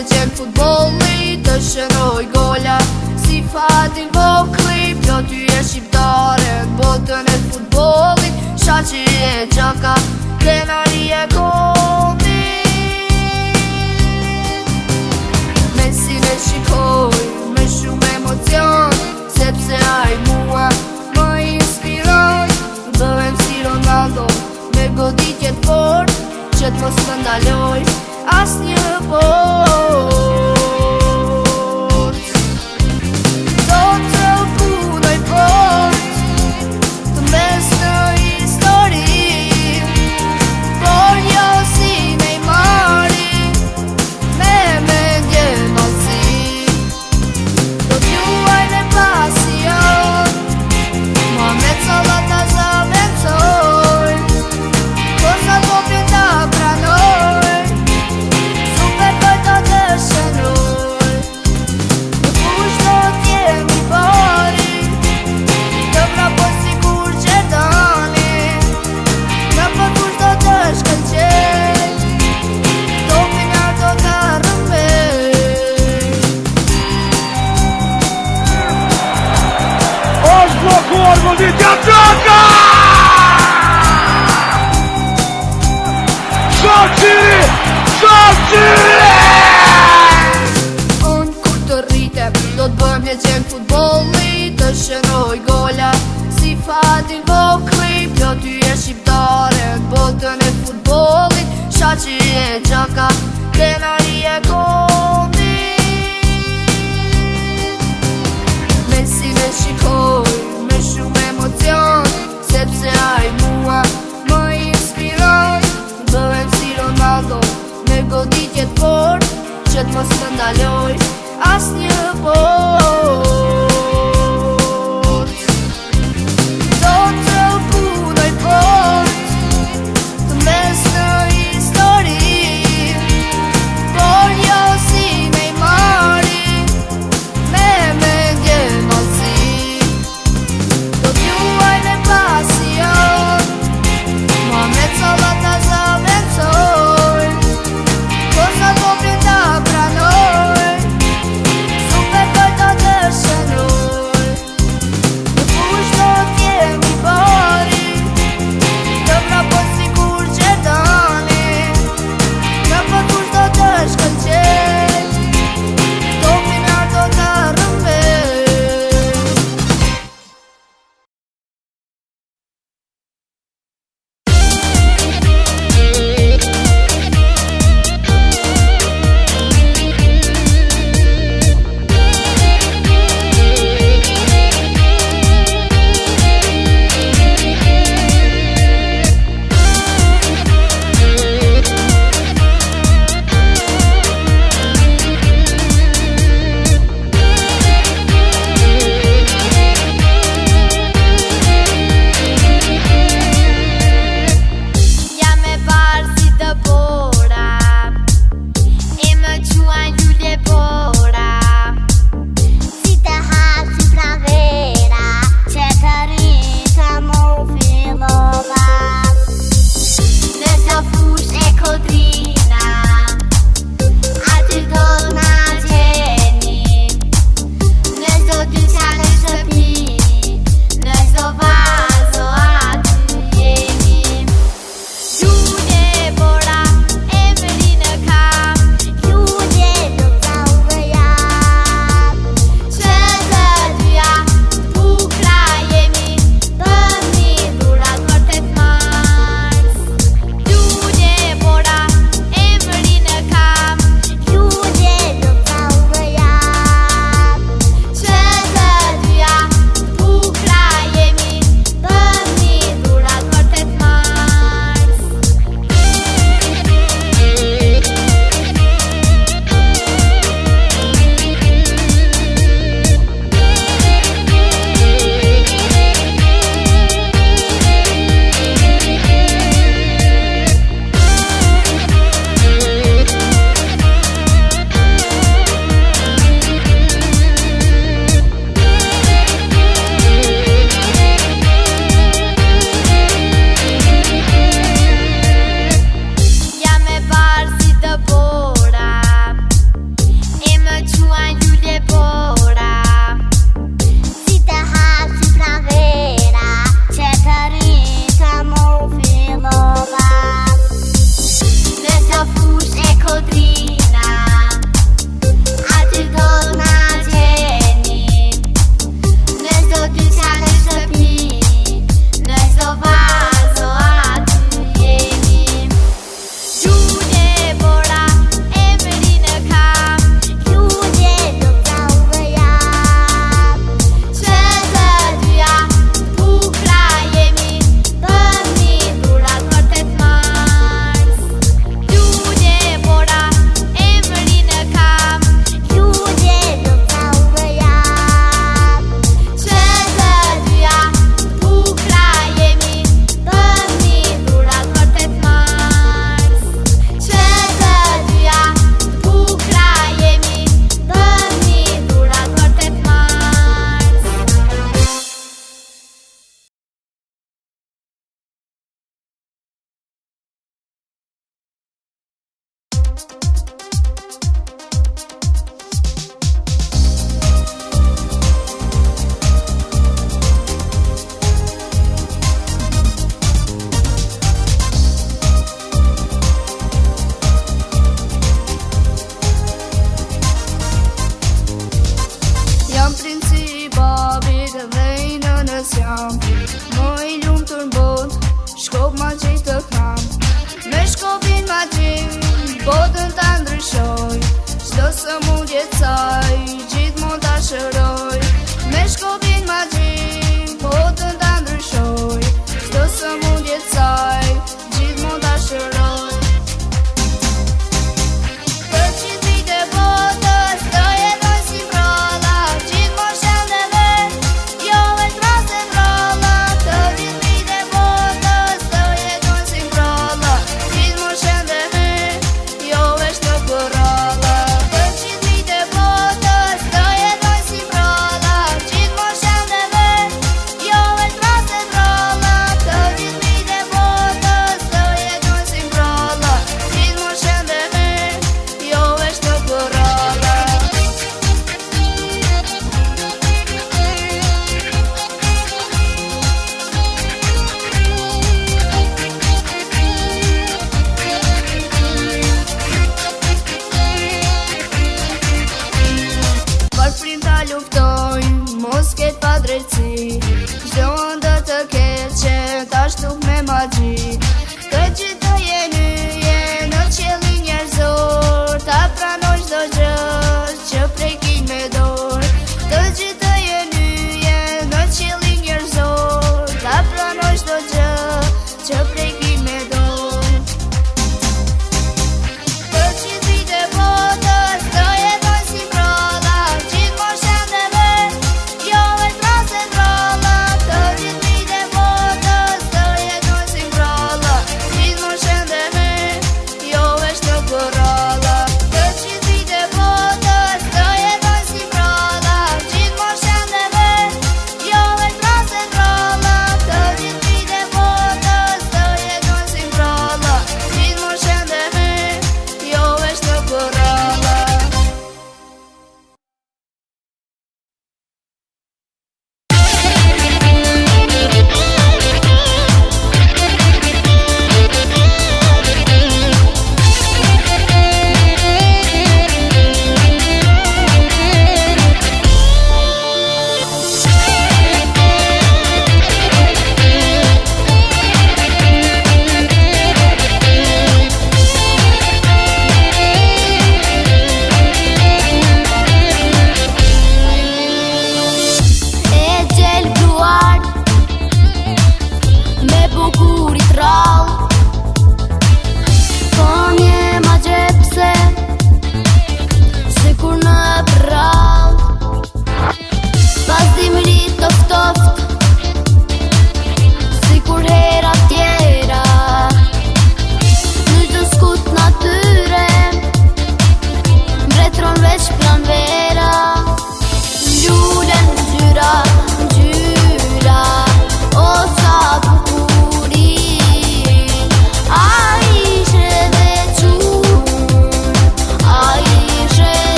me qenë futbolli, të shëroj gola si fatin vokli. Pjo ty e shqiptare në botën e futbollit, shaqi e gjaka, denari e komi. Mesin e shikoj me shumë emocion, sepse ai mua më inspiron. Bëhem si Ronaldo me goditjet fort, që t'mos më ndaloj as një port. Do të punoj fort, të mes në histori, por jo si Neymari, me mendje mallësi. Do t'juaj me pasion, Mohamed Salah ta zaventoj, kosa do pjeta pranoj, super bëjta të shënoj. Në fush do t'jemi bari, të vrapoj sikur që dani, në përfush do të shkëlqej, topin ja do të rëmbej. Është blokuar goditja Gjaka! Shaqiri! Shaqiri! Unë kur të rritem, do t'bëm një qenë futbolli, të shëroj gola si fatin vokli. Pjo ty e shqiptare në botën e futbollit, shaqi e gjaka, denari e komi. Mesin e shikoj me shumë emocion, sepse ai mua më inspiron. Bëhem si Ronaldo me goditjet fort, që t'mos më ndaloj as një port. Do të punoj fort, të mes në histori, por jo jam. Më i lumtur bot, shkop ma gjithë të kam. Me shkopin ma gjithë, botën ta ndryshoj. Çdo sëmundje saj, gjithmonë ta shëroj. Me shkopin ma gjithë, botën ta ndryshoj. Çdo sëmundje saj, gjithmonë ta shëroj.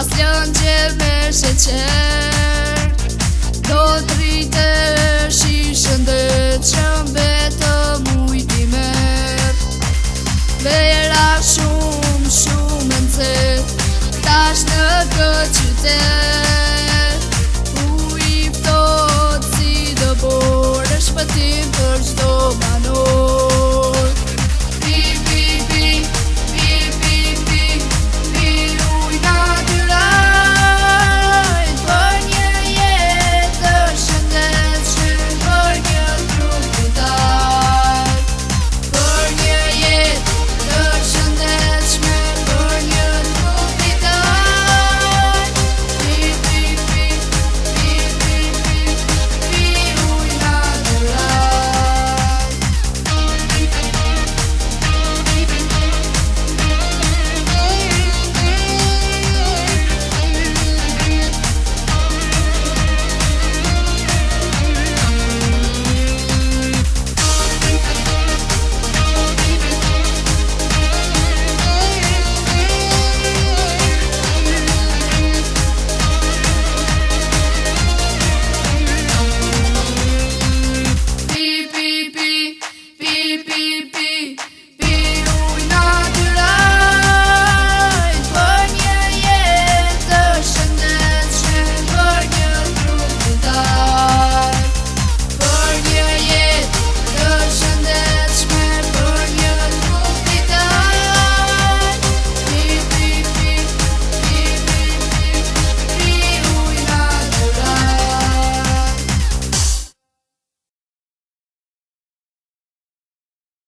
Mas lënë gjerë me sheqer Do t'rite shishën dhe që mbetë mujti merë Vera shumë